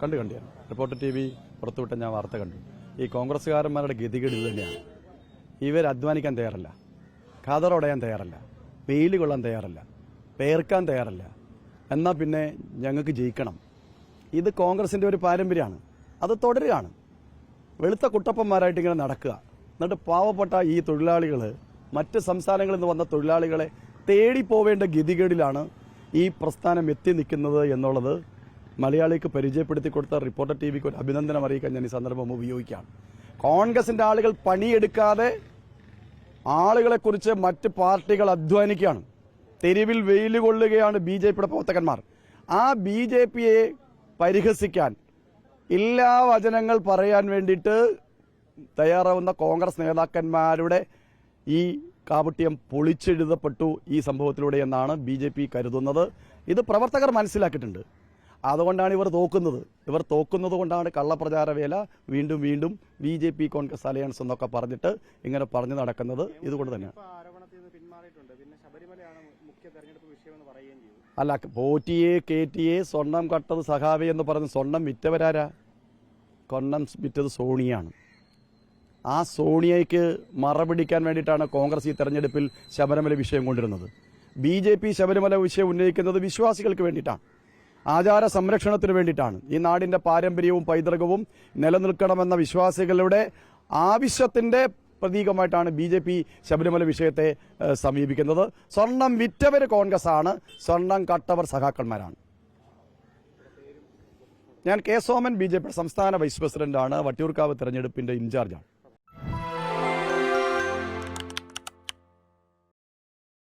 കണ്ടു reporter TV പുറത്തുവിട്ട ഞാൻ വാർത്ത കണ്ടു. ഈ കോൺഗ്രസ്സുകാരന്മാരുടെ ഗതികേട് ഇത് തന്നെയാണ്. ഇവർ അധ്വാനിക്കാൻ തയ്യാറല്ല, ഖാദറോടയാൻ തയ്യാറല്ല, വെയിൽ കൊള്ളാൻ തയ്യാറല്ല, പേർക്കാൻ തയ്യാറല്ല. എന്നാൽ പിന്നെ ഞങ്ങൾക്ക് ജയിക്കണം. ഇത് കോൺഗ്രസിന്റെ ഒരു പാരമ്പര്യമാണ്. അത് തുടരുകയാണ്. വെളുത്ത കുട്ടപ്പന്മാരായിട്ട് ഇങ്ങനെ നടക്കുക. എന്നിട്ട് പാവപ്പെട്ട ഈ തൊഴിലാളികൾ, മറ്റ് സംസ്ഥാനങ്ങളിൽ നിന്ന് വന്ന തൊഴിലാളികളെ തേടിപ്പോവേണ്ട ഗതികേടിലാണ് ഈ പ്രസ്ഥാനം എത്തി നിൽക്കുന്നത് എന്നുള്ളത് മലയാളിക്ക് പരിചയപ്പെടുത്തി കൊടുത്ത റിപ്പോർട്ടർ TVക്ക് ഒരു അഭിനന്ദനം അറിയിക്കാൻ ഞാൻ ഈ സന്ദർഭം ഉപയോഗിക്കാം. കോൺഗ്രസിന്റെ ആളുകൾ പണിയെടുക്കാതെ ആളുകളെക്കുറിച്ച് മറ്റ് പാർട്ടികൾ അധ്വാനിക്കുകയാണ്. തെരുവിൽ വെയിൽ കൊള്ളുകയാണ് BJPയുടെ പ്രവർത്തകന്മാർ. ആ BJPയെ പരിഹസിക്കാൻ, എല്ലാ വചനങ്ങൾ പറയാൻ വേണ്ടിയിട്ട് തയ്യാറാവുന്ന കോൺഗ്രസ് നേതാക്കന്മാരുടെ ഈ കാപട്യം പൊളിച്ചെഴുതപ്പെട്ടു ഈ സംഭവത്തിലൂടെ എന്നാണ് BJP കരുതുന്നത്. ഇത് പ്രവർത്തകർ മനസ്സിലാക്കിയിട്ടുണ്ട്. അതുകൊണ്ടാണ് ഇവർ തോക്കുന്നത്. ഇവർ തോക്കുന്നത് കൊണ്ടാണ് കള്ളപ്രചാരവേല വീണ്ടും വീണ്ടും BJP കോൺഗ്രസ് അലയൻസ് എന്നൊക്കെ പറഞ്ഞിട്ട് ഇങ്ങനെ പറഞ്ഞു നടക്കുന്നത്. ഇതുകൊണ്ട് തന്നെ അല്ല, പോറ്റിയെ കേറ്റിയെ സ്വർണം കട്ടത് സഹാവി എന്ന് പറഞ്ഞ് സ്വർണം വിറ്റവരാരാ? സ്വർണം വിറ്റത് സോണിയാണ്. ആ സോണിയയ്ക്ക് മറപിടിക്കാൻ വേണ്ടിയിട്ടാണ് കോൺഗ്രസ് ഈ തെരഞ്ഞെടുപ്പിൽ ശബരിമല വിഷയം കൊണ്ടിരുന്നത്. BJP ശബരിമല വിഷയം ഉന്നയിക്കുന്നത് വിശ്വാസികൾക്ക് വേണ്ടിയിട്ടാണ്, ആചാര സംരക്ഷണത്തിന് വേണ്ടിയിട്ടാണ്. ഈ നാടിന്റെ പാരമ്പര്യവും പൈതൃകവും നിലനിൽക്കണമെന്ന വിശ്വാസികളുടെ ആവശ്യത്തിന്റെ പ്രതീകമായിട്ടാണ് BJP ശബരിമല വിഷയത്തെ സമീപിക്കുന്നത്. സ്വർണം വിറ്റവർ കോൺഗ്രസ് ആണ്, സ്വർണം കട്ടവർ സഖാക്കന്മാരാണ്. ഞാൻ K. സോമൻ, BJP സംസ്ഥാന വൈസ് പ്രസിഡന്റാണ്. വട്ടിയൂർക്കാവ് തെരഞ്ഞെടുപ്പിന്റെ ഇൻചാർജാണ്.